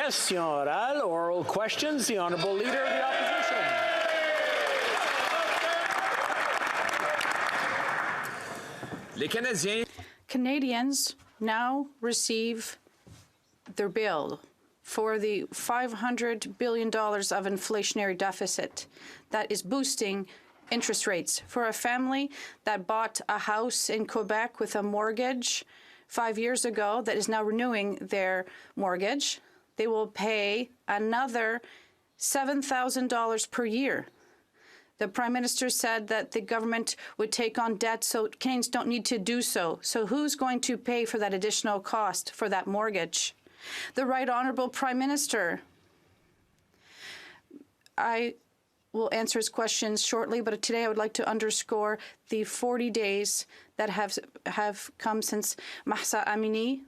Question orale, oral questions. The Honourable Leader of the Opposition. Canadians now receive their bill for the $500 billion of inflationary deficit that is boosting interest rates. For a family that bought a house in Quebec with a mortgage 5 years ago that is now renewing their mortgage, they will pay another $7,000 per year. The Prime Minister said that the government would take on debt so Canadians don't need to do so. So who's going to pay for that additional cost for that mortgage? The Right Honourable Prime Minister. I will answer his questions shortly, but today I would like to underscore the 40 days that have come since Mahsa Amini,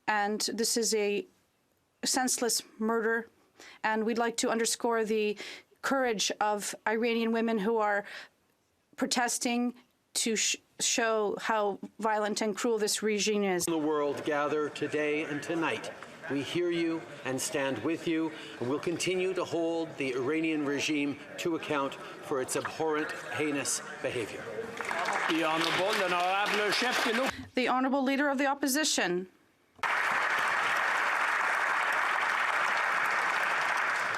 and this is a senseless murder, and we'd like to underscore the courage of Iranian women who are protesting to show how violent and cruel this regime is. The world gather today and tonight. We hear you and stand with you, and we'll continue to hold the Iranian regime to account for its abhorrent, heinous behavior. The Honourable Leader of the Opposition.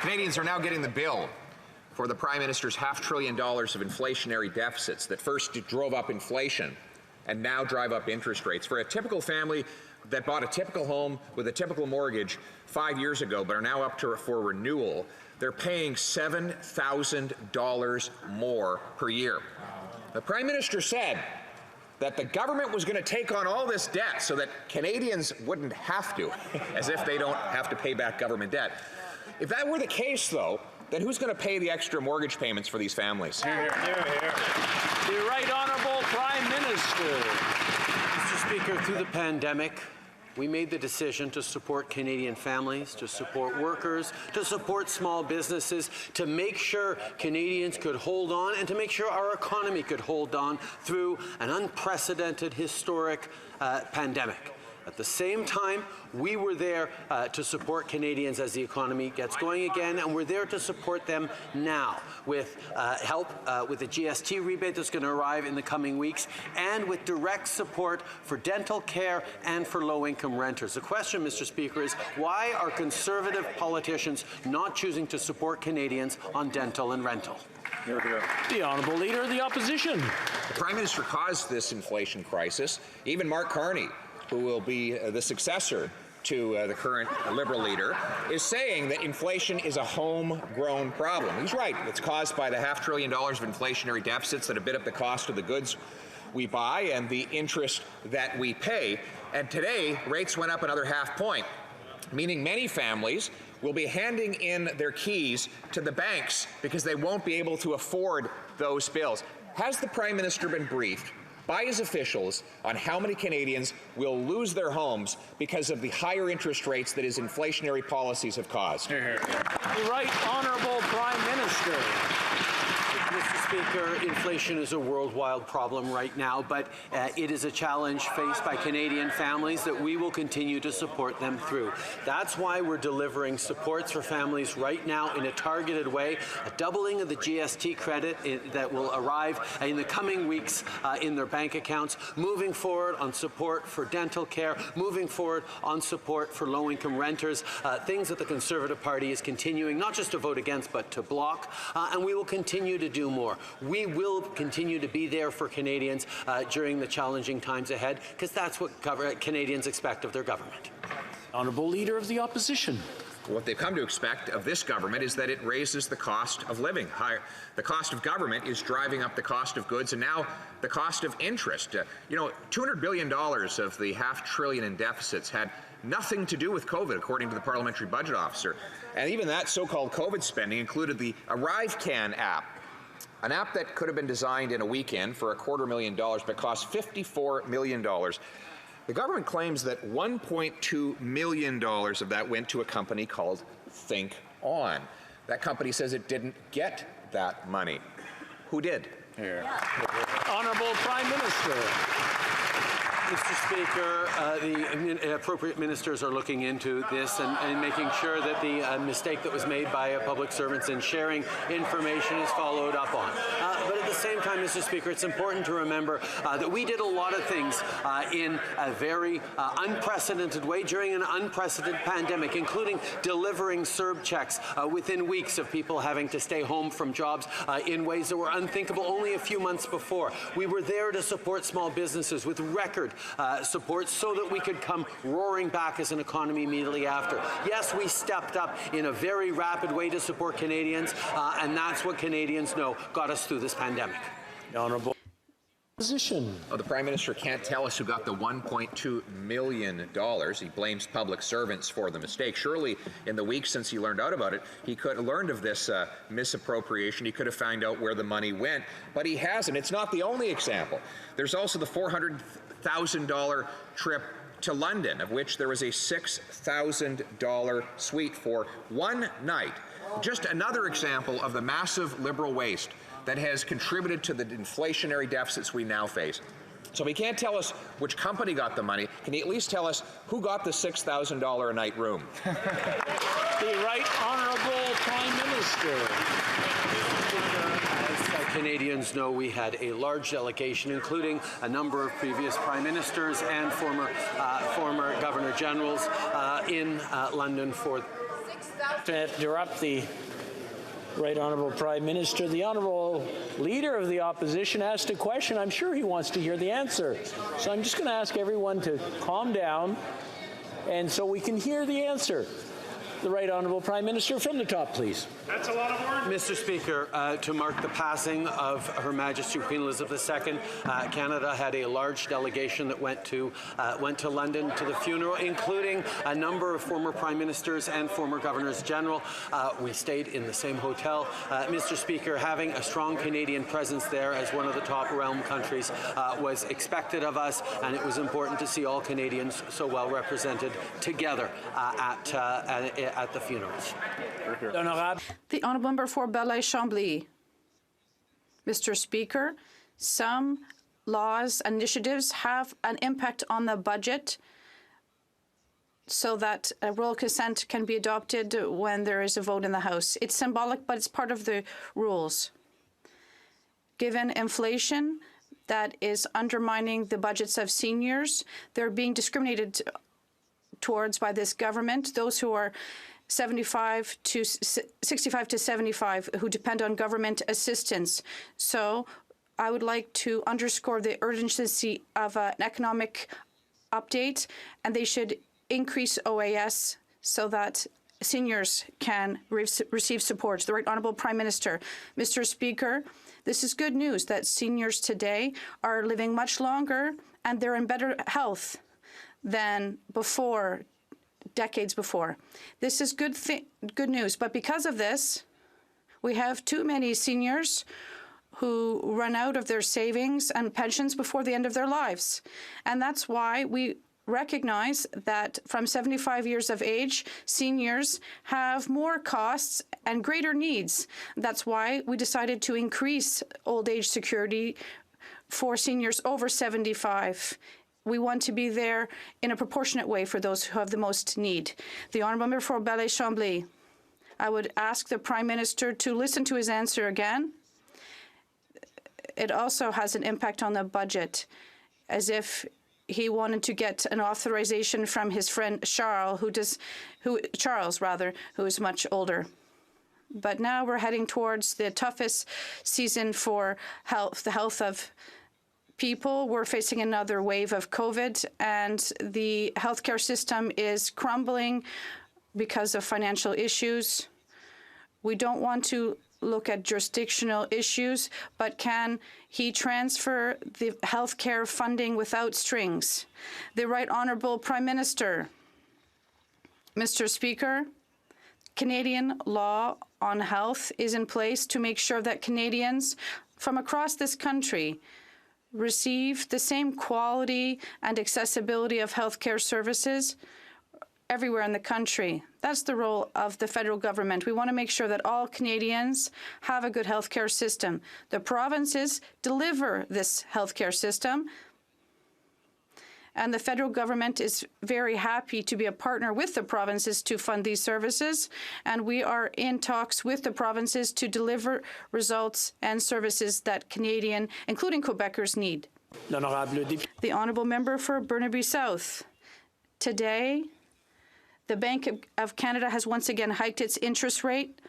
Canadians are now getting the bill for the Prime Minister's $500 billion of inflationary deficits that first drove up inflation and now drive up interest rates. For a typical family that bought a typical home with a typical mortgage 5 years ago but are now up for renewal, they're paying $7,000 more per year. The Prime Minister said that the government was going to take on all this debt so that Canadians wouldn't have to, as if they don't have to pay back government debt. If that were the case, though, then who's going to pay the extra mortgage payments for these families? Hear, hear, hear. The Right Honourable Prime Minister. Mr. Speaker, through the pandemic, we made the decision to support Canadian families, to support workers, to support small businesses, to make sure Canadians could hold on and to make sure our economy could hold on through an unprecedented, historic pandemic. At the same time, we were there to support Canadians as the economy gets going again, and we're there to support them now with help with the GST rebate that's going to arrive in the coming weeks, and with direct support for dental care and for low-income renters. The question, Mr. Speaker, is why are Conservative politicians not choosing to support Canadians on dental and rental? The Honourable Leader of the Opposition. The Prime Minister caused this inflation crisis. Even Mark Carney, who will be the successor to the current Liberal leader, is saying that inflation is a homegrown problem. He's right. It's caused by the $500 billion of inflationary deficits that have bid up the cost of the goods we buy and the interest that we pay. And today, rates went up another half point, meaning many families will be handing in their keys to the banks because they won't be able to afford those bills. Has the Prime Minister been briefed by his officials on how many Canadians will lose their homes because of the higher interest rates that his inflationary policies have caused? The Right Honourable Prime Minister. Mr. Speaker, inflation is a worldwide problem right now, but it is a challenge faced by Canadian families that we will continue to support them through. That's why we're delivering supports for families right now in a targeted way, a doubling of the GST credit that will arrive in the coming weeks in their bank accounts, moving forward on support for dental care, moving forward on support for low-income renters, things that the Conservative Party is continuing not just to vote against but to block, and we will continue to do more. We will continue to be there for Canadians during the challenging times ahead, because that's what Canadians expect of their government. Honourable Leader of the Opposition. What they've come to expect of this government is that it raises the cost of living. The cost of government is driving up the cost of goods, and now the cost of interest. $200 billion of the $500 billion in deficits had nothing to do with COVID, according to the Parliamentary Budget Officer. And even that so-called COVID spending included the ArriveCan app, an app that could have been designed in a weekend for $250,000 but cost $54 million. The government claims that $1.2 million of that went to a company called Think On. That company says it didn't get that money. Who did? Honourable Prime Minister. Mr. Speaker, the appropriate ministers are looking into this and making sure that the mistake that was made by public servants in sharing information is followed up on. But at the same time, Mr. Speaker, it's important to remember that we did a lot of things in a very unprecedented way during an unprecedented pandemic, including delivering CERB checks within weeks of people having to stay home from jobs in ways that were unthinkable only a few months before. We were there to support small businesses with record support so that we could come roaring back as an economy immediately after. Yes, we stepped up in a very rapid way to support Canadians, and that's what Canadians know got us through this pandemic. The Honourable Opposition. Oh, the Prime Minister can't tell us who got the $1.2 million. He blames public servants for the mistake. Surely, in the weeks since he learned out about it, he could have learned of this misappropriation. He could have found out where the money went, but he hasn't. It's not the only example. There's also the $400,000 trip to London, of which there was a $6,000 suite for one night. Just another example of the massive Liberal waste that has contributed to the inflationary deficits we now face. So if he can't tell us which company got the money, can he at least tell us who got the $6,000 a night room? The Right Honourable Prime Minister. As Canadians know, we had a large delegation, including a number of previous prime ministers and former governor generals in London for. To interrupt the Right Honourable Prime Minister, the Honourable Leader of the Opposition asked a question. I'm sure he wants to hear the answer. So I'm just going to ask everyone to calm down, and so we can hear the answer. The Right Honourable Prime Minister, from the top, please. That's a lot of words. Mr. Speaker, to mark the passing of Her Majesty Queen Elizabeth II, Canada had a large delegation that went to London to the funeral, including a number of former prime ministers and former governors general. We stayed in the same hotel. Mr. Speaker, having a strong Canadian presence there as one of the top realm countries was expected of us, and it was important to see all Canadians so well represented together at the funerals. The Honourable Member for Belleuil-Chambly. Mr. Speaker, some laws and initiatives have an impact on the budget so that a royal consent can be adopted when there is a vote in the House. It's symbolic, but it's part of the rules. Given inflation that is undermining the budgets of seniors, they're being discriminated towards by this government, those who are 65 to 75, who depend on government assistance. So I would like to underscore the urgency of an economic update, and they should increase OAS so that seniors can receive support. The Right Honourable Prime Minister. Mr. Speaker, this is good news that seniors today are living much longer and they're in better health than before, decades before. This is good news, but because of this, we have too many seniors who run out of their savings and pensions before the end of their lives. And that's why we recognize that from 75 years of age, seniors have more costs and greater needs. That's why we decided to increase old age security for seniors over 75. We want to be there in a proportionate way for those who have the most need. The Honourable Member for Belleuil-Chambly. I would ask the Prime Minister to listen to his answer again. It also has an impact on the budget, as if he wanted to get an authorization from his friend Charles, who is much older. But now we're heading towards the toughest season for the health of people. We're facing another wave of COVID, and the healthcare system is crumbling because of financial issues. We don't want to look at jurisdictional issues, but can he transfer the healthcare funding without strings? The Right Honourable Prime Minister. Mr. Speaker, Canadian law on health is in place to make sure that Canadians from across this country receive the same quality and accessibility of healthcare services everywhere in the country. That's the role of the federal government. We want to make sure that all Canadians have a good healthcare system. The provinces deliver this healthcare system, and the federal government is very happy to be a partner with the provinces to fund these services. And we are in talks with the provinces to deliver results and services that Canadian, including Quebecers, need. The honourable member for Burnaby South. Today, the Bank of Canada has once again hiked its interest rate,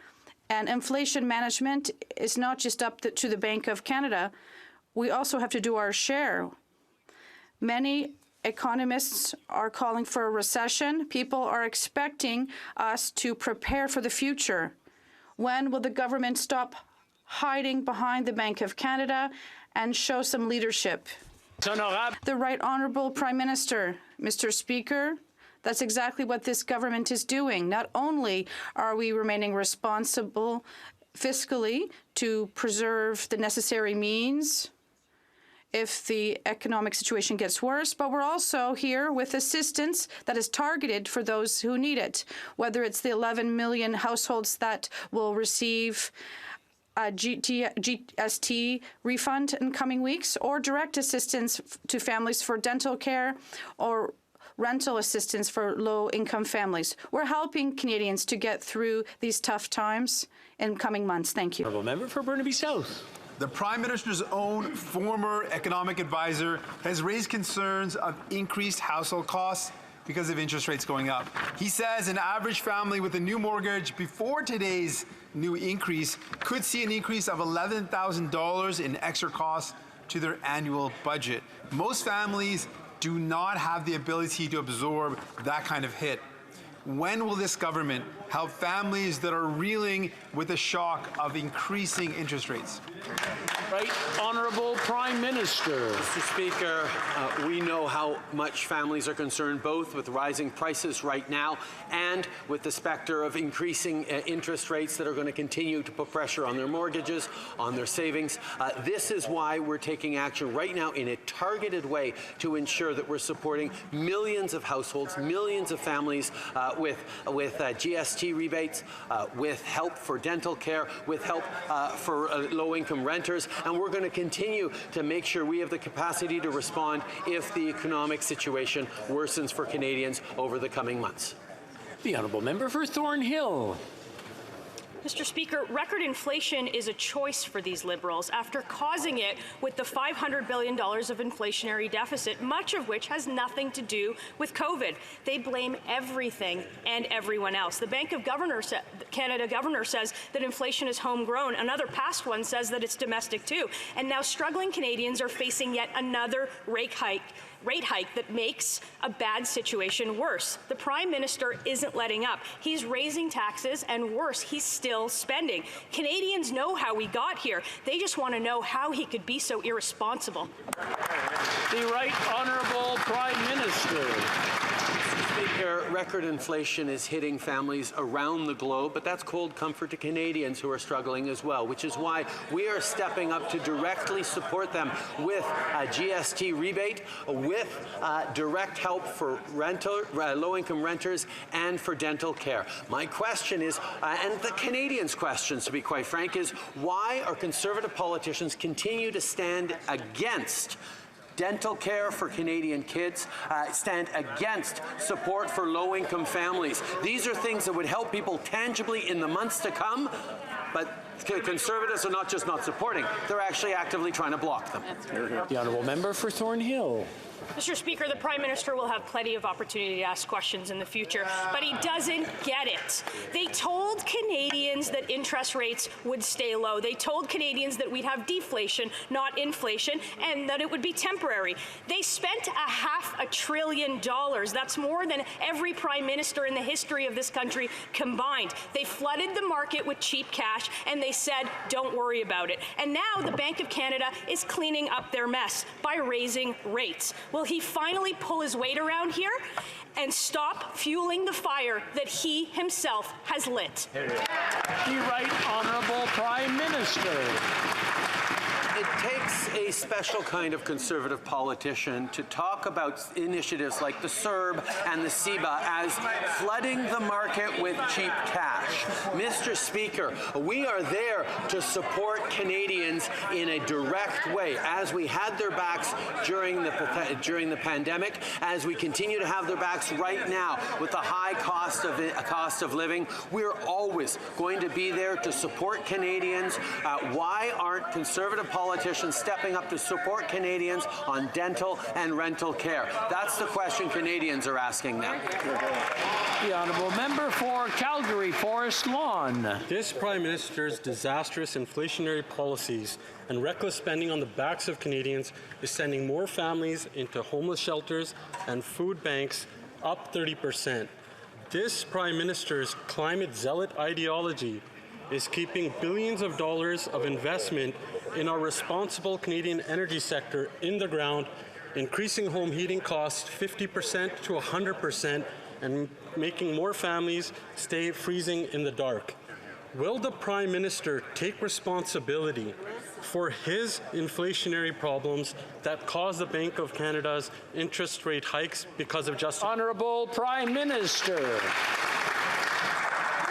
and inflation management is not just up to the Bank of Canada. We also have to do our share. Many economists are calling for a recession. People are expecting us to prepare for the future. When will the government stop hiding behind the Bank of Canada and show some leadership? The Right Honourable Prime Minister, Mr. Speaker, that's exactly what this government is doing. Not only are we remaining responsible fiscally to preserve the necessary means if the economic situation gets worse, but we're also here with assistance that is targeted for those who need it, whether it's the 11 million households that will receive a GST refund in coming weeks, or direct assistance to families for dental care, or rental assistance for low-income families. We're helping Canadians to get through these tough times in coming months. Thank you. Honourable member for Burnaby South. The Prime Minister's own former economic advisor has raised concerns of increased household costs because of interest rates going up. He says an average family with a new mortgage before today's new increase could see an increase of $11,000 in extra costs to their annual budget. Most families do not have the ability to absorb that kind of hit. When will this government help families that are reeling with the shock of increasing interest rates? Right Honourable Prime Minister. Mr. Speaker, we know how much families are concerned both with rising prices right now and with the specter of increasing interest rates that are going to continue to put pressure on their mortgages, on their savings. This is why we're taking action right now in a targeted way to ensure that we're supporting millions of households, millions of families with GST rebates, with help for dental care, with help for low-income renters, and we're going to continue to make sure we have the capacity to respond if the economic situation worsens for Canadians over the coming months. The honourable member for Thornhill. Mr. Speaker, record inflation is a choice for these Liberals after causing it with the $500 billion of inflationary deficit, much of which has nothing to do with COVID. They blame everything and everyone else. The Bank of Canada governor says that inflation is homegrown. Another past one says that it's domestic too. And now struggling Canadians are facing yet another rate hike that makes a bad situation worse. The Prime Minister isn't letting up. He's raising taxes, and worse, he's still spending. Canadians know how we got here. They just want to know how he could be so irresponsible. The Right Honourable Prime Minister. Speaker, record inflation is hitting families around the globe, but that's cold comfort to Canadians who are struggling as well, which is why we are stepping up to directly support them with a GST rebate, with direct help for low-income renters, and for dental care. My question is, and the Canadians' questions, to be quite frank, is why are Conservative politicians continue to stand against dental care for Canadian kids, stand against support for low-income families? These are things that would help people tangibly in the months to come, but Conservatives are not just not supporting, they're actually actively trying to block them. The honourable member for Thornhill. Mr. Speaker, the Prime Minister will have plenty of opportunity to ask questions in the future, but he doesn't get it. They told Canadians that interest rates would stay low. They told Canadians that we'd have deflation, not inflation, and that it would be temporary. They spent $500 billion. That's more than every Prime Minister in the history of this country combined. They flooded the market with cheap cash, and they said, don't worry about it. And now the Bank of Canada is cleaning up their mess by raising rates. Will he finally pull his weight around here and stop fueling the fire that he himself has lit? The Right Honourable Prime Minister. It takes takes a special kind of conservative politician to talk about initiatives like the CERB and the CEBA as flooding the market with cheap cash. Mr. Speaker, we are there to support Canadians in a direct way, as we had their backs during the pandemic, as we continue to have their backs right now with the high cost of living. We're always going to be there to support Canadians. Why aren't conservative politicians stepping up to support Canadians on dental and rental care? That's the question Canadians are asking now. The honourable member for Calgary Forest Lawn. This Prime Minister's disastrous inflationary policies and reckless spending on the backs of Canadians is sending more families into homeless shelters and food banks, up 30%. This Prime Minister's climate zealot ideology is keeping billions of dollars of investment in our responsible Canadian energy sector in the ground, increasing home heating costs 50% to 100%, and making more families stay freezing in the dark. Will the Prime Minister take responsibility for his inflationary problems that caused the Bank of Canada's interest rate hikes because of just... Honourable Prime Minister.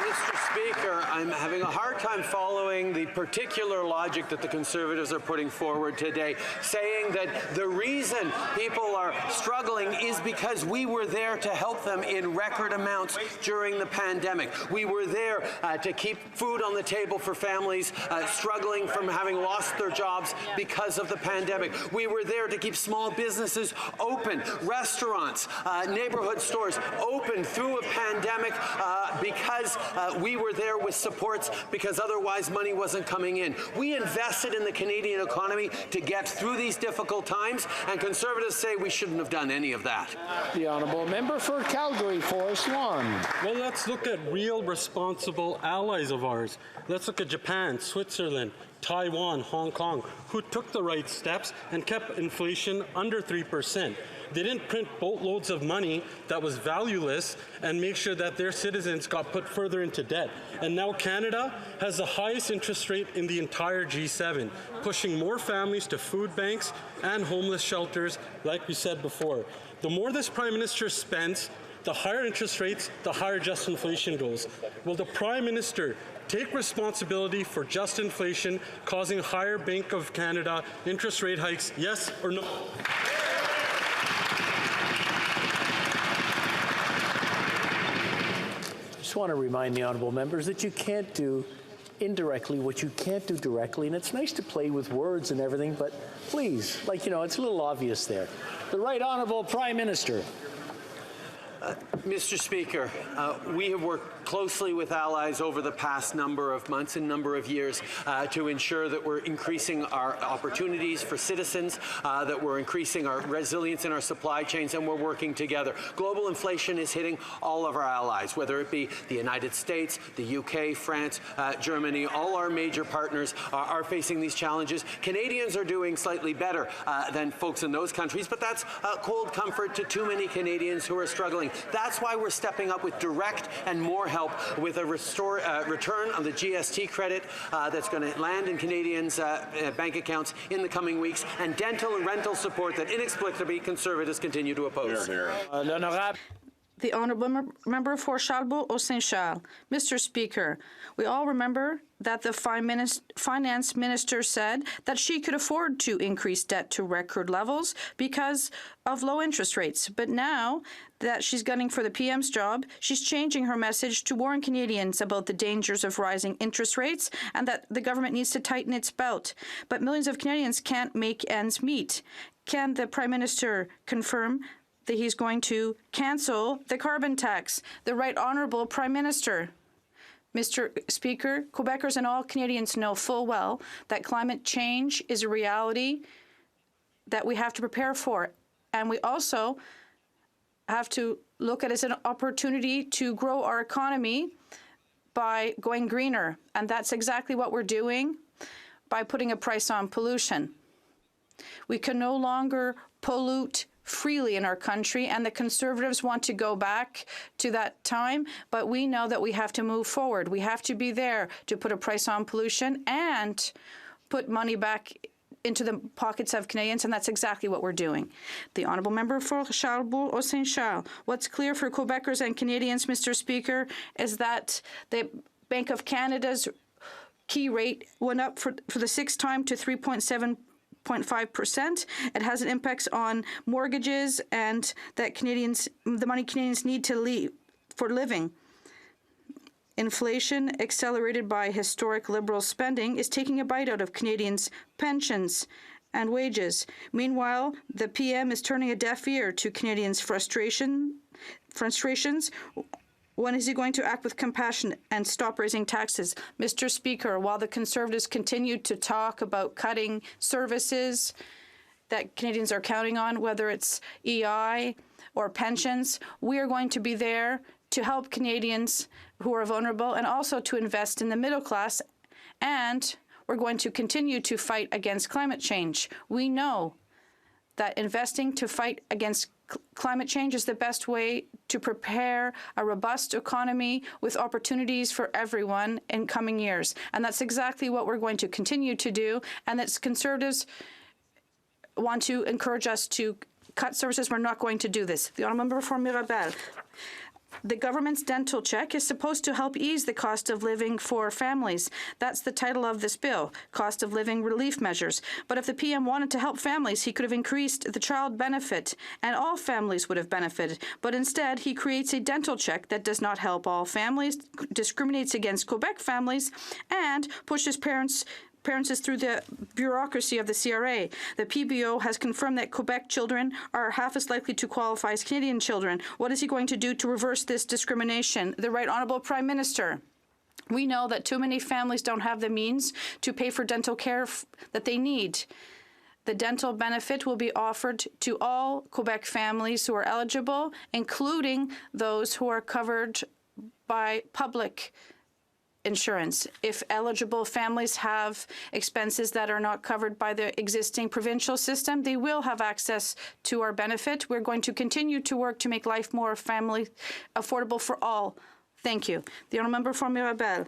Mr. Speaker, I'm having a hard time following the particular logic that the Conservatives are putting forward today, saying that the reason people are struggling is because we were there to help them in record amounts during the pandemic. We were there to keep food on the table for families struggling from having lost their jobs because of the pandemic. We were there to keep small businesses open, restaurants, neighborhood stores open through a pandemic because we were there with supports because otherwise money wasn't coming in. We invested in the Canadian economy to get through these difficult times, and Conservatives say we shouldn't have done any of that. The honourable member for Calgary Forest Lawn. Well, let's look at real responsible allies of ours. Let's look at Japan, Switzerland, Taiwan, Hong Kong, who took the right steps and kept inflation under 3%. They didn't print boatloads of money that was valueless and make sure that their citizens got put further into debt. And now Canada has the highest interest rate in the entire G7, pushing more families to food banks and homeless shelters, like we said before. The more this Prime Minister spends, the higher interest rates, the higher just inflation goes. Will the Prime Minister take responsibility for just inflation causing higher Bank of Canada interest rate hikes, yes or no? I just want to remind the honourable members that you can't do indirectly what you can't do directly, and it's nice to play with words and everything, but please, it's a little obvious there. The Right Honourable Prime Minister. Mr. Speaker, we have worked closely with allies over the past number of months and number of years to ensure that we're increasing our opportunities for citizens, that we're increasing our resilience in our supply chains, and we're working together. Global inflation is hitting all of our allies, whether it be the United States, the UK, France, Germany. All our major partners are facing these challenges. Canadians are doing slightly better than folks in those countries, but that's cold comfort to too many Canadians who are struggling. That's why we're stepping up with direct and more help with a return on the GST credit that's going to land in Canadians' bank accounts in the coming weeks, and dental and rental support that inexplicably Conservatives continue to oppose. The Honourable Member for Charlebourg-Saint-Charles. Mr. Speaker, we all remember that the Finance Minister said that she could afford to increase debt to record levels because of low interest rates. But now that she's gunning for the PM's job, she's changing her message to warn Canadians about the dangers of rising interest rates and that the government needs to tighten its belt. But millions of Canadians can't make ends meet. Can the Prime Minister confirm that he's going to cancel the carbon tax? The Right Honourable Prime Minister. Mr. Speaker, Quebecers and all Canadians know full well that climate change is a reality that we have to prepare for. And we also have to look at it as an opportunity to grow our economy by going greener. And that's exactly what we're doing by putting a price on pollution. We can no longer pollute freely in our country, and the Conservatives want to go back to that time, but we know that we have to move forward. We have to be there to put a price on pollution and put money back into the pockets of Canadians, and that's exactly what we're doing. The Honourable Member for Charlebourg-Saint-Charles. What's clear for Quebecers and Canadians, Mr. Speaker, is that the Bank of Canada's key rate went up for the sixth time to 3.7.5%. It has an impact on mortgages and that the money Canadians need to leave for living. Inflation, accelerated by historic Liberal spending, is taking a bite out of Canadians' pensions and wages. Meanwhile, the PM is turning a deaf ear to Canadians' frustrations. When is he going to act with compassion and stop raising taxes? Mr. Speaker, while the Conservatives continue to talk about cutting services that Canadians are counting on, whether it's EI or pensions, we are going to be there to help Canadians who are vulnerable and also to invest in the middle class. And we're going to continue to fight against climate change. We know that investing to fight against climate change is the best way to prepare a robust economy with opportunities for everyone in coming years. And that's exactly what we're going to continue to do. And that Conservatives want to encourage us to cut services. We're not going to do this. The Honourable Member for Mirabel. The government's dental check is supposed to help ease the cost of living for families. That's the title of this bill, cost of living relief measures. But if the PM wanted to help families, he could have increased the child benefit and all families would have benefited. But instead, he creates a dental check that does not help all families, discriminates against Quebec families, and pushes parents through the bureaucracy of the CRA. The PBO has confirmed that Quebec children are half as likely to qualify as Canadian children. What is he going to do to reverse this discrimination? The Right Honourable Prime Minister. We know that too many families don't have the means to pay for dental care that they need. The dental benefit will be offered to all Quebec families who are eligible, including those who are covered by public insurance. If eligible families have expenses that are not covered by the existing provincial system, they will have access to our benefit. We're going to continue to work to make life more family affordable for all. Thank you. The Honourable Member for Mirabel.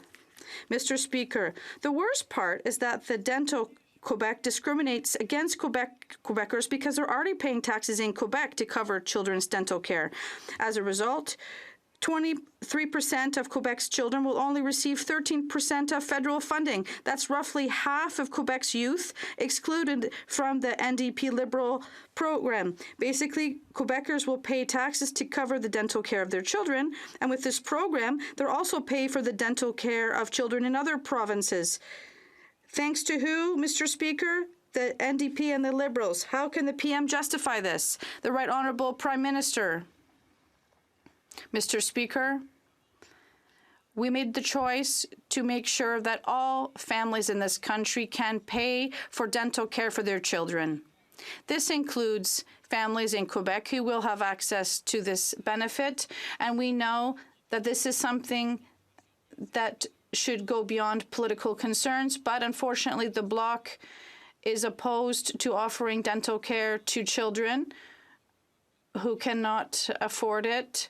Mr. Speaker, the worst part is that the dental Quebec discriminates against Quebecers because they're already paying taxes in Quebec to cover children's dental care. As a result, 23% of Quebec's children will only receive 13% of federal funding. That's roughly half of Quebec's youth excluded from the NDP Liberal program. Basically, Quebecers will pay taxes to cover the dental care of their children, and with this program, they'll also pay for the dental care of children in other provinces. Thanks to who, Mr. Speaker? The NDP and the Liberals. How can the PM justify this? The Right Honourable Prime Minister. Mr. Speaker, we made the choice to make sure that all families in this country can pay for dental care for their children. This includes families in Quebec who will have access to this benefit, and we know that this is something that should go beyond political concerns, but unfortunately the Bloc is opposed to offering dental care to children who cannot afford it.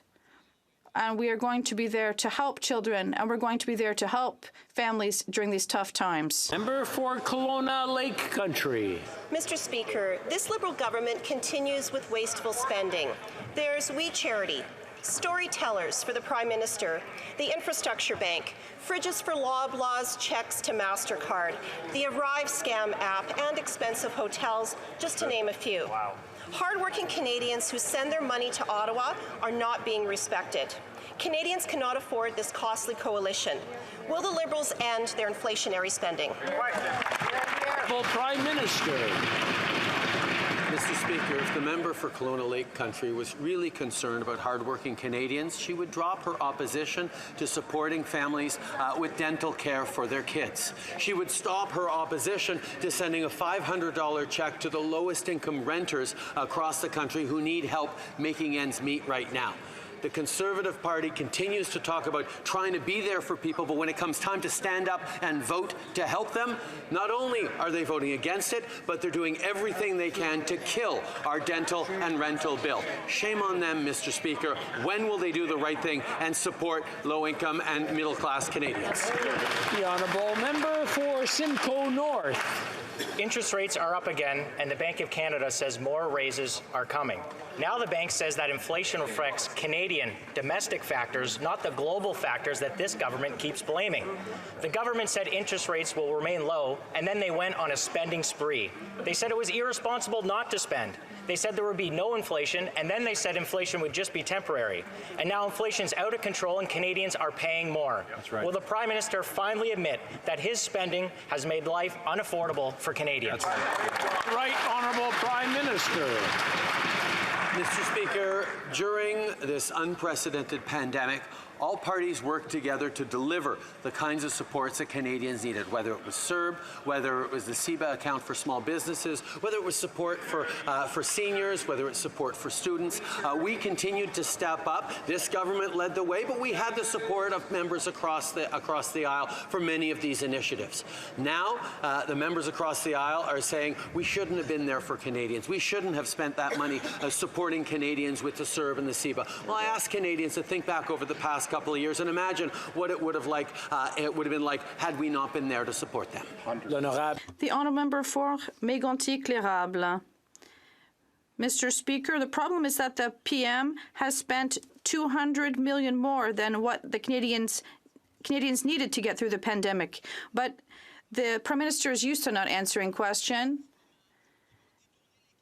And we are going to be there to help children, and we're going to be there to help families during these tough times. Member for Kelowna Lake Country. Mr. Speaker, this Liberal government continues with wasteful spending. There's We Charity, storytellers for the Prime Minister, the Infrastructure Bank, fridges for Loblaws, checks to MasterCard, the Arrive scam app, and expensive hotels, just to name a few. Wow. Hardworking Canadians who send their money to Ottawa are not being respected. Canadians cannot afford this costly coalition. Will the Liberals end their inflationary spending? Prime Minister. Mr. Speaker, if the member for Kelowna Lake Country was really concerned about hardworking Canadians, she would drop her opposition to supporting families with dental care for their kids. She would stop her opposition to sending a $500 check to the lowest income renters across the country who need help making ends meet right now. the Conservative Party continues to talk about trying to be there for people, but when it comes time to stand up and vote to help them, not only are they voting against it, but they're doing everything they can to kill our dental and rental bill. Shame on them, Mr. Speaker. When will they do the right thing and support low-income and middle-class Canadians? The honourable member for Simcoe North. Interest rates are up again, and the Bank of Canada says more raises are coming. Now the bank says that inflation reflects Canadian domestic factors, not the global factors that this government keeps blaming. The government said interest rates will remain low, and then they went on a spending spree. They said it was irresponsible not to spend. They said there would be no inflation, and then they said inflation would just be temporary. And now inflation's out of control and Canadians are paying more. That's right. Will the Prime Minister finally admit that his spending has made life unaffordable for Canadians? That's right. Right Honourable Prime Minister. Mr. Speaker, during this unprecedented pandemic, all parties worked together to deliver the kinds of supports that Canadians needed, whether it was CERB, whether it was the CEBA account for small businesses, whether it was support for seniors, whether it's support for students. We continued to step up. This government led the way, but we had the support of members across the aisle for many of these initiatives. Now, the members across the aisle are saying we shouldn't have been there for Canadians. We shouldn't have spent that money supporting Canadians with the CERB and the CEBA. Well, I ask Canadians to think back over the past couple of years and imagine what it would have been like had we not been there to support them. The honourable member for Mégantic-L'Érable. Mr. Speaker, the problem is that the PM has spent $200 million more than what the Canadians needed to get through the pandemic. But the Prime Minister is used to not answering questions.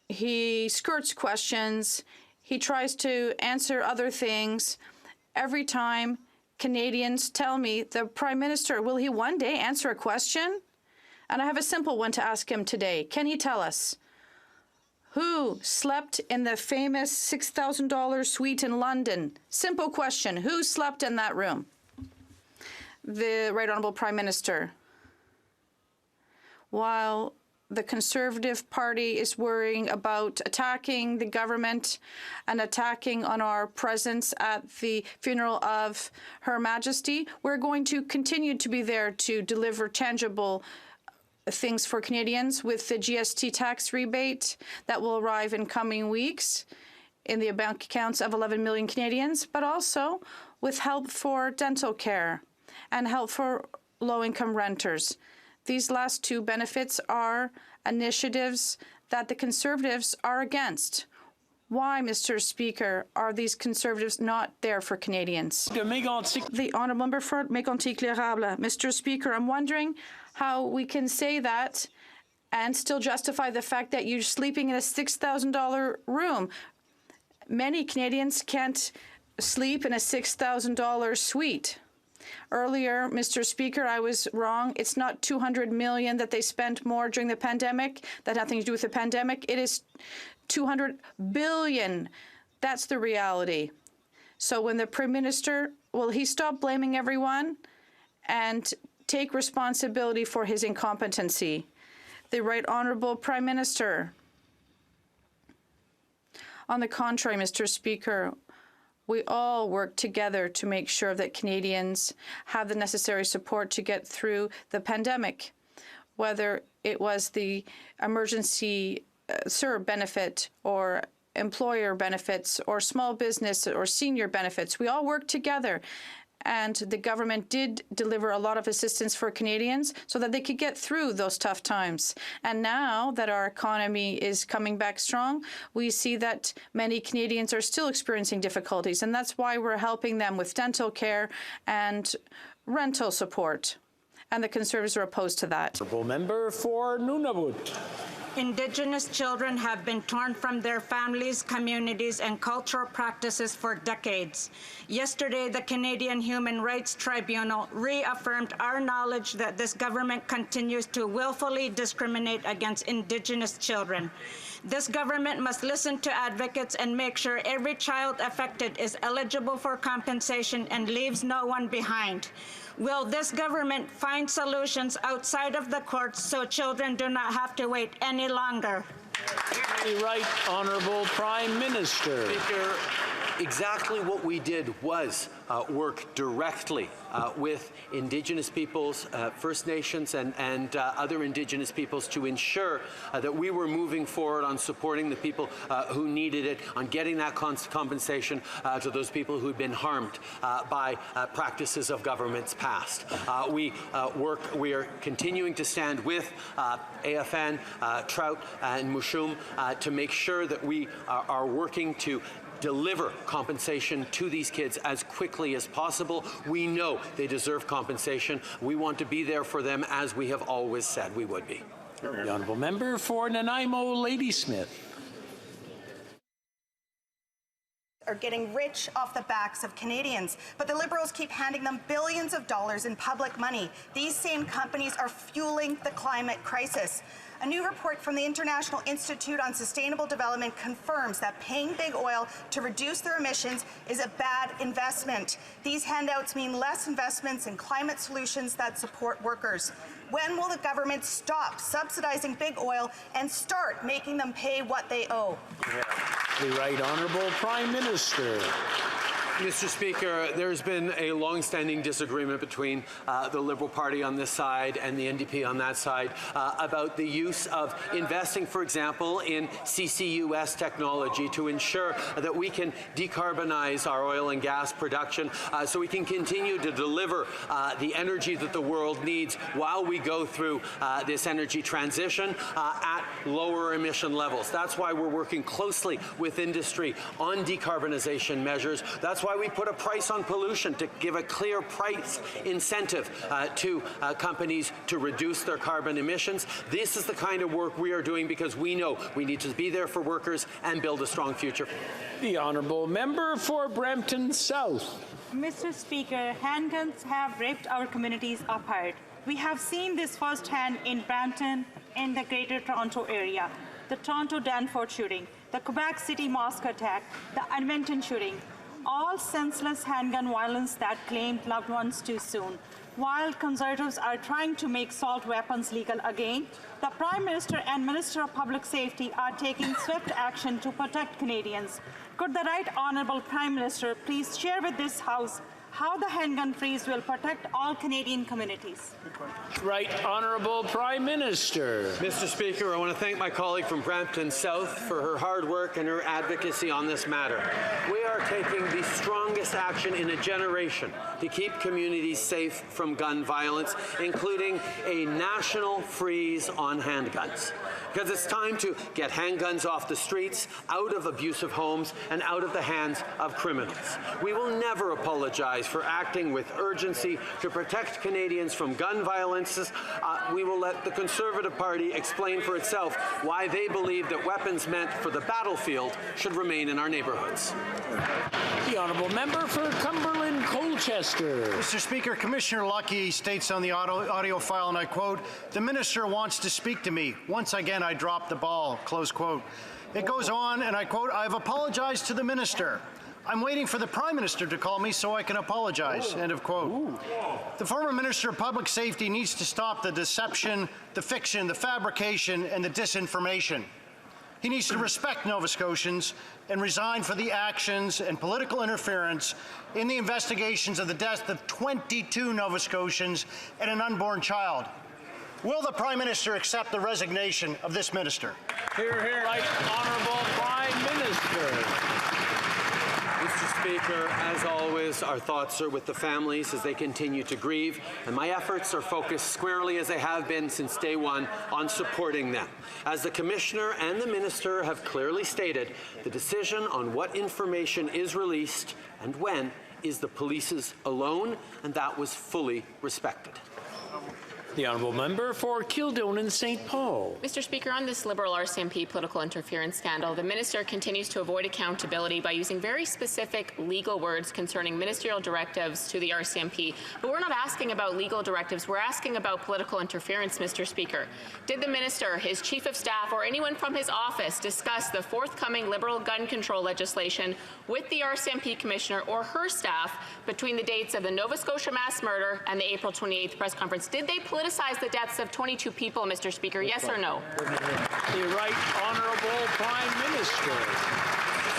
He skirts questions. He tries to answer other things. Every time Canadians tell me, the Prime Minister, will he one day answer a question? And I have a simple one to ask him today. Can he tell us who slept in the famous $6,000 suite in London? Simple question. Who slept in that room? The Right Honourable Prime Minister. While the Conservative Party is worrying about attacking the government and attacking on our presence at the funeral of Her Majesty, we're going to continue to be there to deliver tangible things for Canadians with the GST tax rebate that will arrive in coming weeks in the bank accounts of 11 million Canadians, but also with help for dental care and help for low-income renters. These last two benefits are initiatives that the Conservatives are against. Why, Mr. Speaker, are these Conservatives not there for Canadians? The Honourable Member for Mégantic-L'Érable. Mr. Speaker, I'm wondering how we can say that and still justify the fact that you're sleeping in a $6,000 room. Many Canadians can't sleep in a $6,000 suite. Earlier, Mr. Speaker, I was wrong. It's not $200 million that they spent more during the pandemic. That had nothing to do with the pandemic. It is $200 billion. That's the reality. So when the Prime Minister, will he stop blaming everyone and take responsibility for his incompetency? The Right Honourable Prime Minister. On the contrary, Mr. Speaker, we all work together to make sure that Canadians have the necessary support to get through the pandemic, whether it was the emergency CERB benefit or employer benefits or small business or senior benefits. We all work together. And the government did deliver a lot of assistance for Canadians so that they could get through those tough times. And now that our economy is coming back strong, we see that many Canadians are still experiencing difficulties. And that's why we're helping them with dental care and rental support. And the Conservatives are opposed to that. Member for Nunavut. Indigenous children have been torn from their families, communities, and cultural practices for decades. Yesterday, the Canadian Human Rights Tribunal reaffirmed our knowledge that this government continues to willfully discriminate against Indigenous children. This government must listen to advocates and make sure every child affected is eligible for compensation and leaves no one behind. Will this government find solutions outside of the courts so children do not have to wait any longer? The Right Honourable Prime Minister. Speaker, exactly what we did was work directly with Indigenous peoples, First Nations, and other Indigenous peoples to ensure that we were moving forward on supporting the people who needed it, on getting that compensation to those people who'd been harmed by practices of governments past. We are continuing to stand with AFN, Trout, and Mushum to make sure that we are working to deliver compensation to these kids as quickly as possible. We know they deserve compensation. We want to be there for them, as we have always said we would be. The honourable member for Nanaimo, Ladysmith. Are getting rich off the backs of Canadians, but the Liberals keep handing them billions of dollars in public money. These same companies are fueling the climate crisis. A new report from the International Institute on Sustainable Development confirms that paying big oil to reduce their emissions is a bad investment. These handouts mean less investments in climate solutions that support workers. When will the government stop subsidizing big oil and start making them pay what they owe? The Right Honourable Prime Minister. Mr. Speaker, there's been a long-standing disagreement between the Liberal Party on this side and the NDP on that side about the use of investing, for example, in CCUS technology to ensure that we can decarbonize our oil and gas production so we can continue to deliver the energy that the world needs while we go through this energy transition at lower emission levels. That's why we're working closely with industry on decarbonization measures. That's why we put a price on pollution to give a clear price incentive to companies to reduce their carbon emissions. This is the kind of work we are doing because we know we need to be there for workers and build a strong future. The honourable member for Brampton South. Mr. Speaker, handguns have ripped our communities apart. We have seen this firsthand in Brampton, in the Greater Toronto area, the Toronto Danforth shooting, the Quebec City mosque attack, the Edmonton shooting, all senseless handgun violence that claimed loved ones too soon. While Conservatives are trying to make assault weapons legal again, the Prime Minister and Minister of Public Safety are taking swift action to protect Canadians. Could the Right Honourable Prime Minister please share with this House how the handgun freeze will protect all Canadian communities? Right Honourable Prime Minister. Mr. Speaker, I want to thank my colleague from Brampton South for her hard work and her advocacy on this matter. We are taking the strongest action in a generation to keep communities safe from gun violence, including a national freeze on handguns. Because it's time to get handguns off the streets, out of abusive homes, and out of the hands of criminals. We will never apologize for acting with urgency to protect Canadians from gun violence. We will let the Conservative Party explain for itself why they believe that weapons meant for the battlefield should remain in our neighbourhoods. The honourable member for Cumberland Colchester. Mr. Speaker, Commissioner Lucky states on the audio file, and I quote, "The minister wants to speak to me. Once again, I dropped the ball," close quote. It goes on, and I quote, "I've apologized to the minister. I'm waiting for the Prime Minister to call me so I can apologize," end of quote. Ooh. The former Minister of Public Safety needs to stop the deception, the fiction, the fabrication, and the disinformation. He needs to respect Nova Scotians and resign for the actions and political interference in the investigations of the death of 22 Nova Scotians and an unborn child. Will the Prime Minister accept the resignation of this minister? Hear, hear. Right Honourable Prime Minister. Mr. Speaker, as always, our thoughts are with the families as they continue to grieve, and my efforts are focused squarely, as they have been since day one, on supporting them. As the Commissioner and the Minister have clearly stated, the decision on what information is released and when is the police's alone, and that was fully respected. The honourable member for Kildonan St. Paul. Mr. Speaker, on this Liberal RCMP political interference scandal, the minister continues to avoid accountability by using very specific legal words concerning ministerial directives to the RCMP. But we're not asking about legal directives, we're asking about political interference, Mr. Speaker. Did the minister, his chief of staff, or anyone from his office discuss the forthcoming Liberal gun control legislation with the RCMP commissioner or her staff between the dates of the Nova Scotia mass murder and the April 28th press conference? Did they politicize the deaths of 22 people, Mr. Speaker? Yes or no? The Right Honourable Prime Minister.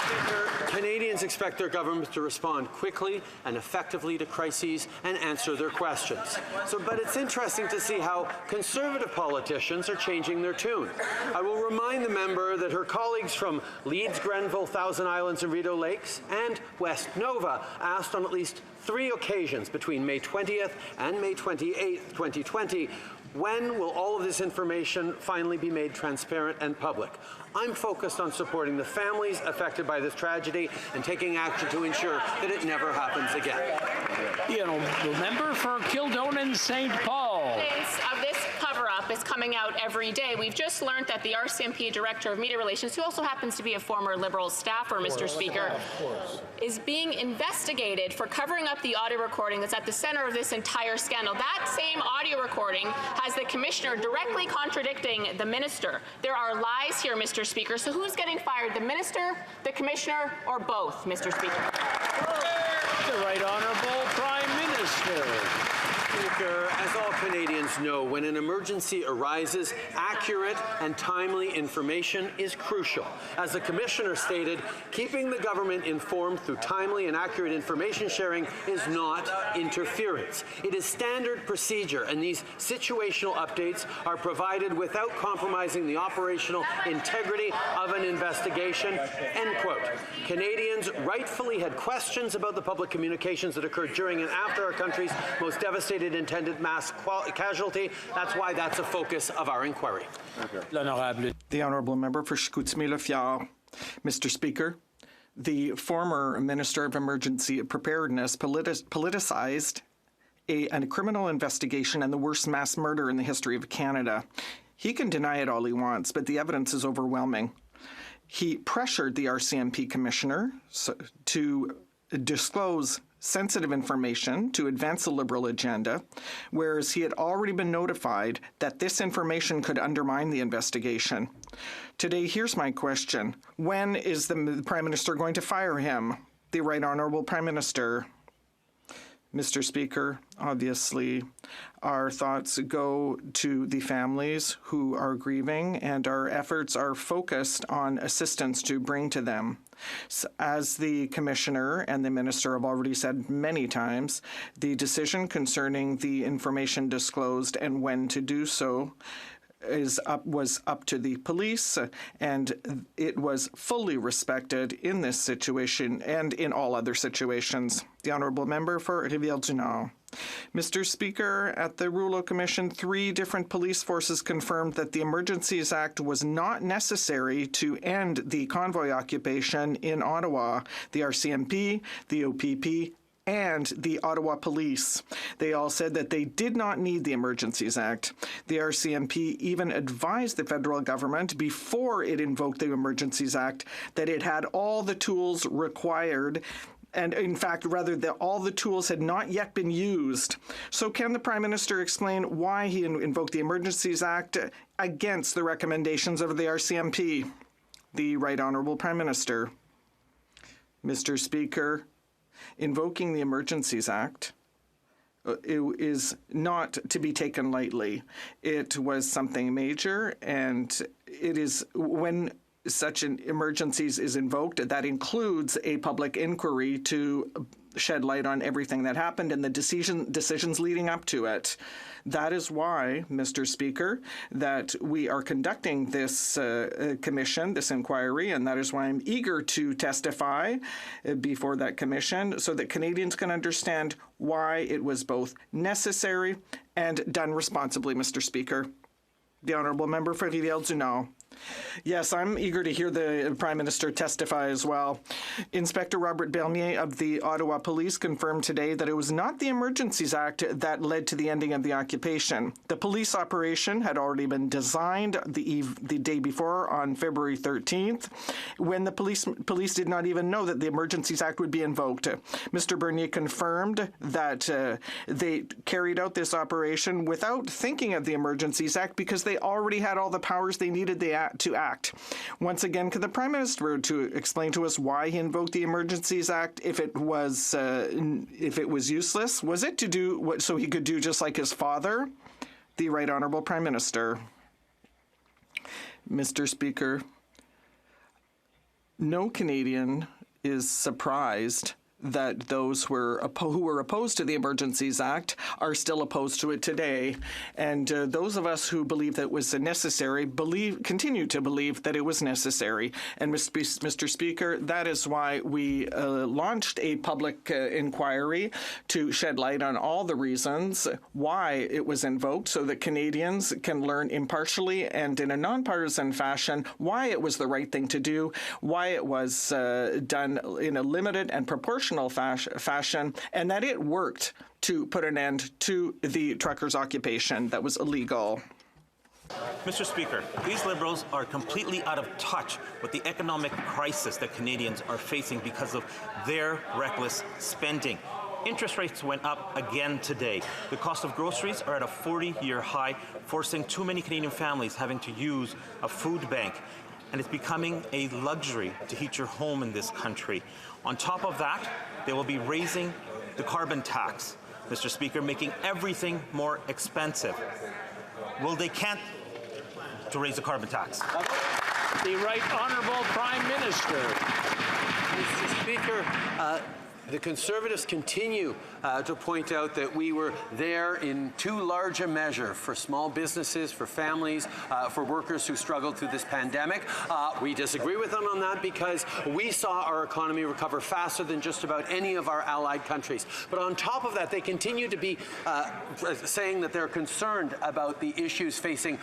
Speaker, Canadians expect their government to respond quickly and effectively to crises and answer their questions. But it's interesting to see how Conservative politicians are changing their tune. I will remind the member that her colleagues from Leeds, Grenville, Thousand Islands and Rideau Lakes and West Nova asked on at least 3 occasions between May 20th and May 28th, 2020, when will all of this information finally be made transparent and public? I'm focused on supporting the families affected by this tragedy and taking action to ensure that it never happens again. The honourable member for Kildonan St. Paul. Evidence of this cover-up is coming out every day. We've just learned that the RCMP Director of Media Relations, who also happens to be a former Liberal staffer, Mr. Speaker, is being investigated for covering up the audio recording that's at the center of this entire scandal. That same audio recording has the Commissioner directly contradicting the Minister. There are lies here, Mr. Speaker. So who's getting fired, the Minister, the Commissioner, or both, Mr. Speaker? The Right Honourable Prime Minister. Speaker, as all Canadians know, when an emergency arises, accurate and timely information is crucial. As the Commissioner stated, keeping the government informed through timely and accurate information sharing is not interference. It is standard procedure, and these situational updates are provided without compromising the operational integrity of an investigation, end quote. Canadians rightfully had questions about the public communications that occurred during and after our country's most devastated intended mass casualty. That's why that's a focus of our inquiry. The Honourable Member for Chicoutimi-Le-Fjord. Mr. Speaker, the former Minister of Emergency Preparedness politicized a criminal investigation and the worst mass murder in the history of Canada. He can deny it all he wants, but the evidence is overwhelming. He pressured the RCMP Commissioner to disclose sensitive information to advance a Liberal agenda, whereas he had already been notified that this information could undermine the investigation. Today, here's my question. When is the Prime Minister going to fire him? The Right Honourable Prime Minister. Mr. Speaker, obviously, our thoughts go to the families who are grieving, and our efforts are focused on assistance to bring to them. As the Commissioner and the Minister have already said many times, the decision concerning the information disclosed and when to do so was up to the police, and it was fully respected in this situation and in all other situations. The Honourable Member for Rivière-du-Nord. Mr. Speaker, at the Rouleau Commission, 3 different police forces confirmed that the Emergencies Act was not necessary to end the convoy occupation in Ottawa. The RCMP, the OPP, and the Ottawa Police. They all said that they did not need the Emergencies Act. The RCMP even advised the federal government before it invoked the Emergencies Act that it had all the tools required, and in fact, rather, that all the tools had not yet been used. So can the Prime Minister explain why he invoked the Emergencies Act against the recommendations of the RCMP? The Right Honourable Prime Minister. Mr. Speaker, invoking the Emergencies Act is not to be taken lightly. It was something major, and it is when such an emergencies is invoked, that includes a public inquiry to shed light on everything that happened and the decisions leading up to it. That is why, Mr. Speaker, that we are conducting this commission, this inquiry, and that is why I'm eager to testify before that commission so that Canadians can understand why it was both necessary and done responsibly, Mr. Speaker. The Honourable Member for Rivière-du-Nord. Yes, I'm eager to hear the Prime Minister testify as well. Inspector Robert Bernier of the Ottawa Police confirmed today that it was not the Emergencies Act that led to the ending of the occupation. The police operation had already been designed the day before on February 13th, when the police did not even know that the Emergencies Act would be invoked. Mr. Bernier confirmed that they carried out this operation without thinking of the Emergencies Act because they already had all the powers they needed to act. Once again, could the Prime Minister to explain to us why he invoked the Emergencies Act if it was useless? Was it to do what so he could do just like his father? The Right Honourable Prime Minister. Mr. Speaker, no Canadian is surprised that those who were opposed to the Emergencies Act are still opposed to it today. And those of us who believe that it was necessary continue to believe that it was necessary. And Mr. Speaker, that is why we launched a public inquiry to shed light on all the reasons why it was invoked, so that Canadians can learn impartially and in a nonpartisan fashion why it was the right thing to do, why it was done in a limited and proportional fashion, and that it worked to put an end to the truckers' occupation that was illegal. Mr. Speaker, these Liberals are completely out of touch with the economic crisis that Canadians are facing because of their reckless spending. Interest rates went up again today. The cost of groceries are at a 40-year high, forcing too many Canadian families having to use a food bank. And it's becoming a luxury to heat your home in this country. On top of that, they will be raising the carbon tax, Mr. Speaker, making everything more expensive. Well, they can't to raise the carbon tax. The Right Honourable Prime Minister. Mr. Speaker, the Conservatives continue to point out that we were there in too large a measure for small businesses, for families, for workers who struggled through this pandemic. We disagree with them on that because we saw our economy recover faster than just about any of our allied countries. But on top of that, they continue to be saying that they're concerned about the issues facing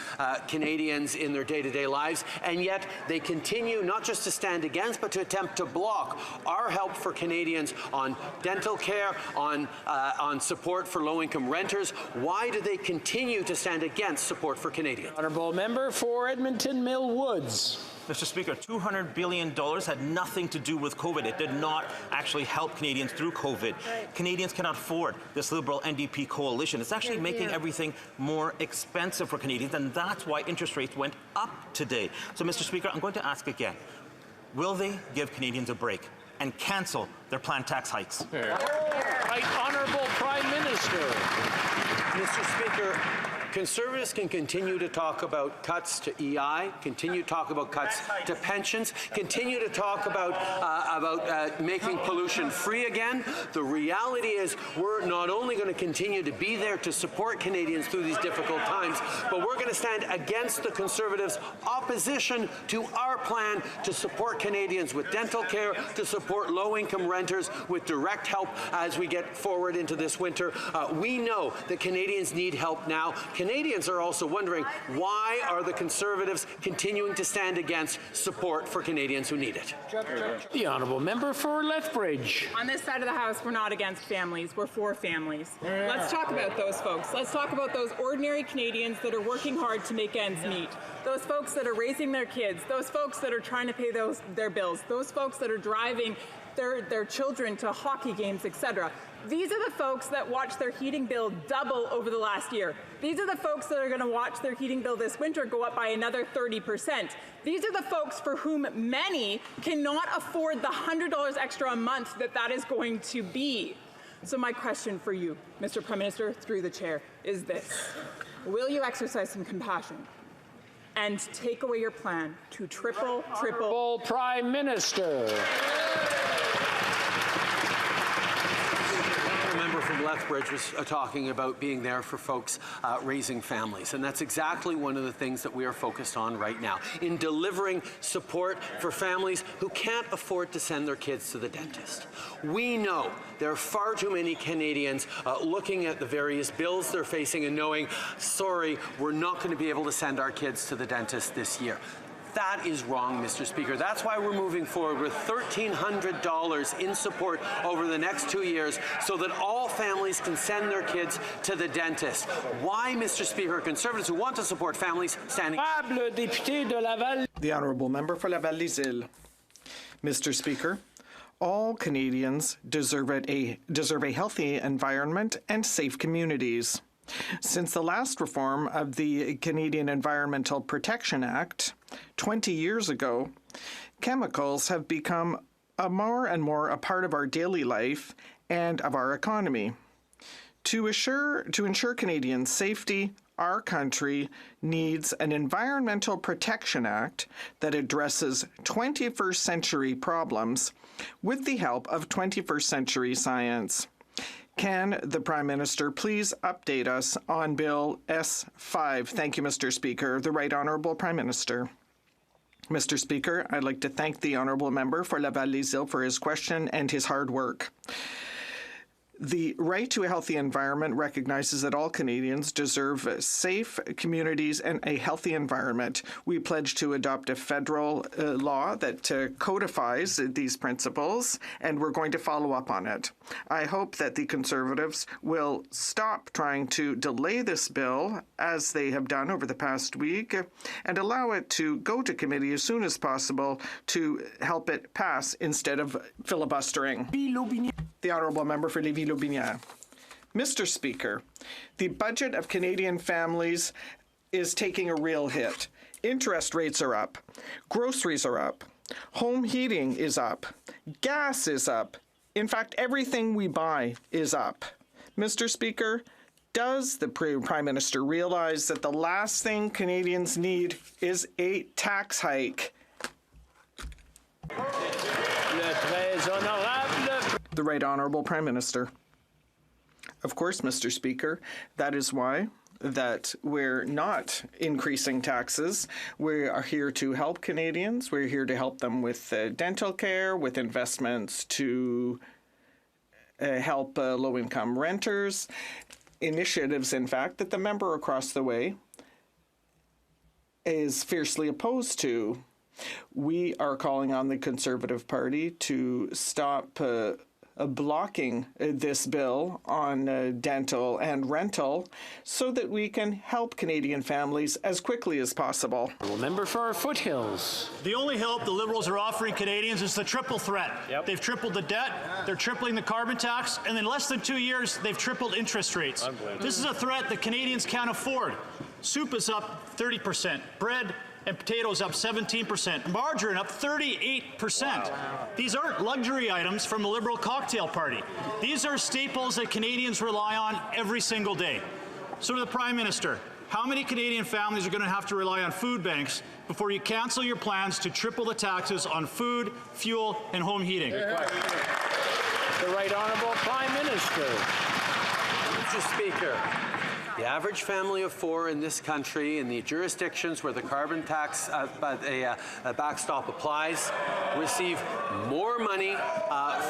Canadians in their day-to-day lives, and yet they continue not just to stand against, but to attempt to block our help for Canadians on dental care, on support for low-income renters. Why do they continue to stand against support for Canadians? Honourable Member for Edmonton Mill Woods. Mr. Speaker, $200 billion had nothing to do with COVID. It did not actually help Canadians through COVID. Right. Canadians cannot afford this Liberal NDP coalition. It's actually making everything more expensive for Canadians, and that's why interest rates went up today. So, Mr. Speaker, I'm going to ask again, will they give Canadians a break and cancel their planned tax hikes? Right Honourable Prime Minister. Mr. Speaker, Conservatives can continue to talk about cuts to EI, continue to talk about cuts to pensions, continue to talk about making pollution free again. The reality is we're not only going to continue to be there to support Canadians through these difficult times, but we're going to stand against the Conservatives' opposition to our plan to support Canadians with dental care, to support low-income renters with direct help as we get forward into this winter. We know that Canadians need help now. Canadians are also wondering, why are the Conservatives continuing to stand against support for Canadians who need it? The Honourable Member for Lethbridge. On this side of the House, we're not against families. We're for families. Let's talk about those folks. Let's talk about those ordinary Canadians that are working hard to make ends meet. Those folks that are raising their kids. Those folks that are trying to pay their bills. Those folks that are driving their children to hockey games, etc. These are the folks that watch their heating bill double over the last year. These are the folks that are going to watch their heating bill this winter go up by another 30%. These are the folks for whom many cannot afford the $100 extra a month that is going to be. So my question for you, Mr. Prime Minister, through the chair, is this. Will you exercise some compassion and take away your plan to triple Prime Minister. Member from Lethbridge was talking about being there for folks raising families, and that's exactly one of the things that we are focused on right now, in delivering support for families who can't afford to send their kids to the dentist. We know there are far too many Canadians looking at the various bills they're facing and knowing, sorry, we're not going to be able to send our kids to the dentist this year. That is wrong, Mr. Speaker. That's why we're moving forward with $1,300 in support over the next 2 years so that all families can send their kids to the dentist. Why, Mr. Speaker, Conservatives who want to support families standing... The Honourable Member for Laval-les-Îles. Mr. Speaker, all Canadians deserve a healthy environment and safe communities. Since the last reform of the Canadian Environmental Protection Act 20 years ago, chemicals have become more and more a part of our daily life and of our economy. To ensure Canadians' safety, our country needs an Environmental Protection Act that addresses 21st century problems with the help of 21st century science. Can the Prime Minister please update us on Bill S5? Thank you, Mr. Speaker. The Right Honourable Prime Minister. Mr. Speaker, I'd like to thank the Honourable Member for Laval-les-Îles for his question and his hard work. The right to a healthy environment recognizes that all Canadians deserve safe communities and a healthy environment. We pledge to adopt a federal law that codifies these principles, and we're going to follow up on it. I hope that the Conservatives will stop trying to delay this bill, as they have done over the past week, and allow it to go to committee as soon as possible to help it pass instead of filibustering. The Honourable Member for Lévis-Lotbinière. Mr. Speaker, the budget of Canadian families is taking a real hit. Interest rates are up. Groceries are up. Home heating is up. Gas is up. In fact, everything we buy is up. Mr. Speaker, does the Prime Minister realize that the last thing Canadians need is a tax hike? The Right Honourable Prime Minister. Of course, Mr. Speaker, that is why that we're not increasing taxes. We are here to help Canadians. We're here to help them with dental care, with investments to help low-income renters, initiatives, in fact, that the member across the way is fiercely opposed to. We are calling on the Conservative Party to stop blocking this bill on dental and rental so that we can help Canadian families as quickly as possible. Member for our Foothills. The only help the Liberals are offering Canadians is the triple threat. They've tripled the debt, they're tripling the carbon tax, and in less than 2 years, they've tripled interest rates. This is a threat that Canadians can't afford. Soup is up 30%, bread and potatoes up 17%, margarine up 38%. Wow. These aren't luxury items from the Liberal cocktail party. These are staples that Canadians rely on every single day. So to the Prime Minister, how many Canadian families are going to have to rely on food banks before you cancel your plans to triple the taxes on food, fuel, and home heating? The Right Honourable Prime Minister. Mr. Speaker, the average family of four in this country, in the jurisdictions where the carbon tax backstop applies, receive more money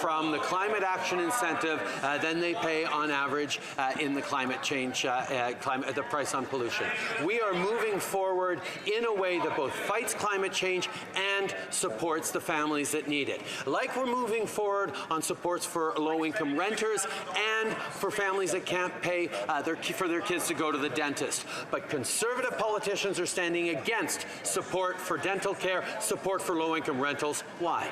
from the climate action incentive than they pay on average in the climate change, the price on pollution. We are moving forward in a way that both fights climate change and supports the families that need it. Like we're moving forward on supports for low-income renters and for families that can't pay for their kids to go to the dentist. But Conservative politicians are standing against support for dental care, support for low-income rentals. Why?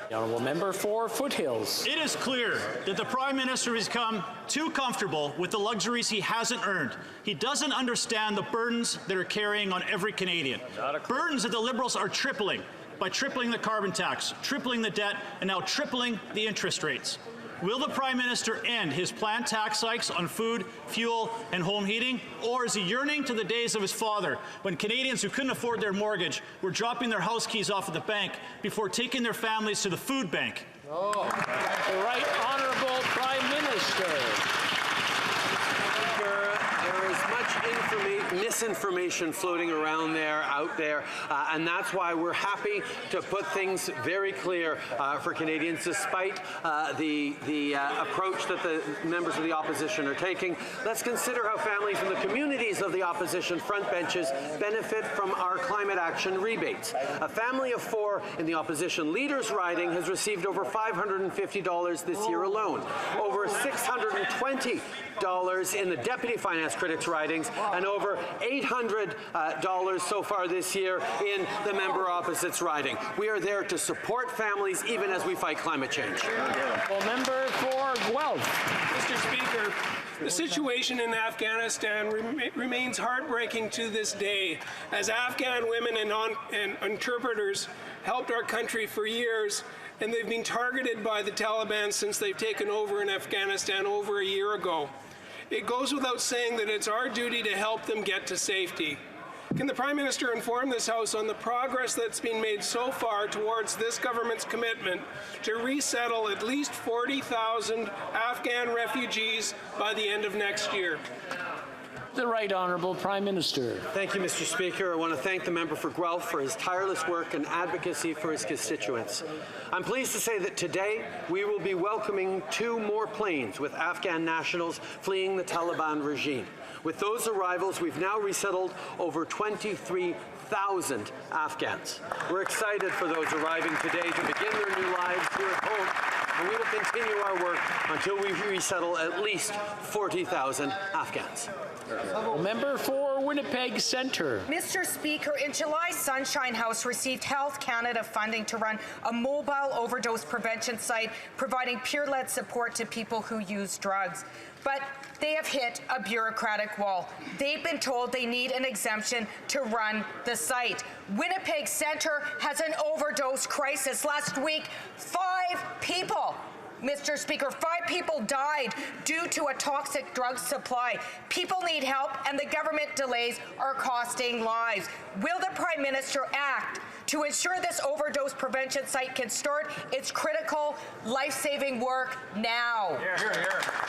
The Honourable Member for Foothills. It is clear that the Prime Minister has become too comfortable with the luxuries he hasn't earned. He doesn't understand the burdens that are carrying on every Canadian. Burdens that the Liberals are tripling by tripling the carbon tax, tripling the debt, and now tripling the interest rates. Will the Prime Minister end his planned tax hikes on food, fuel, and home heating? Or is he yearning to the days of his father, when Canadians who couldn't afford their mortgage were dropping their house keys off at the bank before taking their families to the food bank? The Right Honourable Prime Minister. There is much misinformation floating around out there, and that's why we're happy to put things very clear for Canadians, despite the approach that the members of the opposition are taking. Let's consider how families in the communities of the opposition front benches benefit from our climate action rebates. A family of four in the opposition leader's riding has received over $550 this year alone, over $620 in the Deputy Finance Critics ridings, and over $800 so far this year in the member opposite's riding. We are there to support families even as we fight climate change. Member for Guelph. Mr. Speaker, the situation in Afghanistan remains heartbreaking to this day, as Afghan women and interpreters helped our country for years, and they've been targeted by the Taliban since they've taken over in Afghanistan over a year ago. it goes without saying that it's our duty to help them get to safety. Can the Prime Minister inform this House on the progress that's been made so far towards this government's commitment to resettle at least 40,000 Afghan refugees by the end of next year? The Right Honourable Prime Minister. Thank you, Mr. Speaker. I want to thank the member for Guelph for his tireless work and advocacy for his constituents. I'm pleased to say that today we will be welcoming 2 more planes with Afghan nationals fleeing the Taliban regime. With those arrivals, we've now resettled over 23,000 Afghans. We're excited for those arriving today to begin their new lives here at home, and we will continue our work until we resettle at least 40,000 Afghans. Member for Winnipeg Centre. Mr. Speaker, in July, Sunshine House received Health Canada funding to run a mobile overdose prevention site, providing peer-led support to people who use drugs. But they have hit a bureaucratic wall. They've been told they need an exemption to run the site. Winnipeg Centre has an overdose crisis. Last week, 5 people, Mr. Speaker, 5 people died due to a toxic drug supply. People need help, and the government delays are costing lives. Will the Prime Minister act to ensure this overdose prevention site can start its critical, life-saving work now?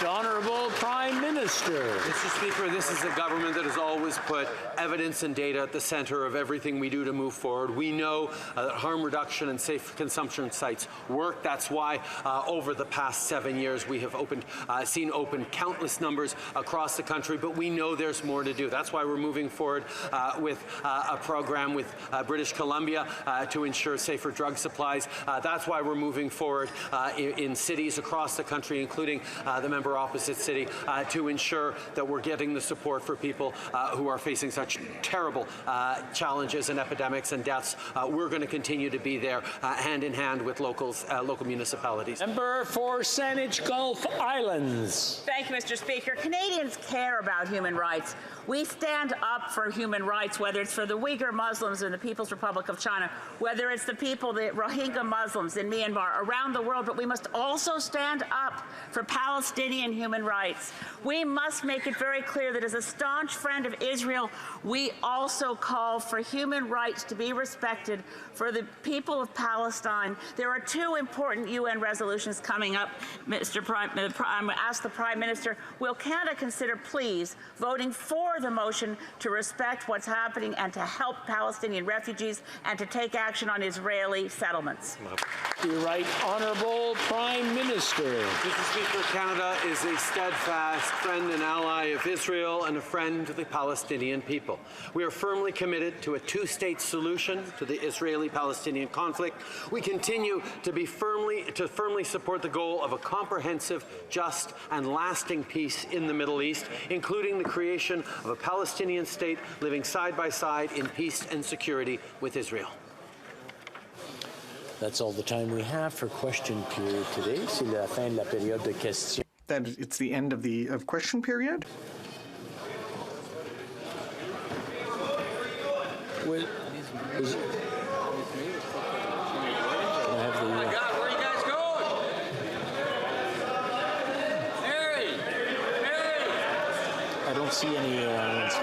The Honourable Prime Minister. Mr. Speaker, this is a government that has always put evidence and data at the centre of everything we do to move forward. We know that harm reduction and safe consumption sites work. That's why over the past 7 years we have seen open countless numbers across the country, but we know there's more to do. That's why we're moving forward with a program with British Columbia to ensure safer drug supplies. That's why we're moving forward in cities across the country, including the member opposite city, to ensure that we're getting the support for people who are facing such terrible challenges and epidemics and deaths. We're going to continue to be there hand in hand with local municipalities. Member for Saanich Gulf Islands. Thank you, Mr. Speaker. Canadians care about human rights. We stand up for human rights, whether it's for the Uyghur Muslims in the People's Republic of China, whether it's the people, the Rohingya Muslims in Myanmar, around the world, but we must also stand up for Palestinian human rights. We must make it very clear that as a staunch friend of Israel, we also call for human rights to be respected for the people of Palestine. There are 2 important UN resolutions coming up, Mr. Prime. I'm going to ask the Prime Minister, will Canada consider, please, voting for the motion to respect what's happening and to help Palestinian refugees and to take action on Israeli settlements? The Right Honourable Prime Minister. Mr. Speaker, Canada is a steadfast friend and ally of Israel and a friend to the Palestinian people. We are firmly committed to a 2-state solution to the Israeli-Palestinian conflict. We continue to firmly support the goal of a comprehensive, just, and lasting peace in the Middle East, including the creation of a Palestinian state living side by side in peace and security with Israel. That's all the time we have for question period today. C'est la fin de la période de questions. That it's the end of the question period. Where are you guys going? Mary! I don't see any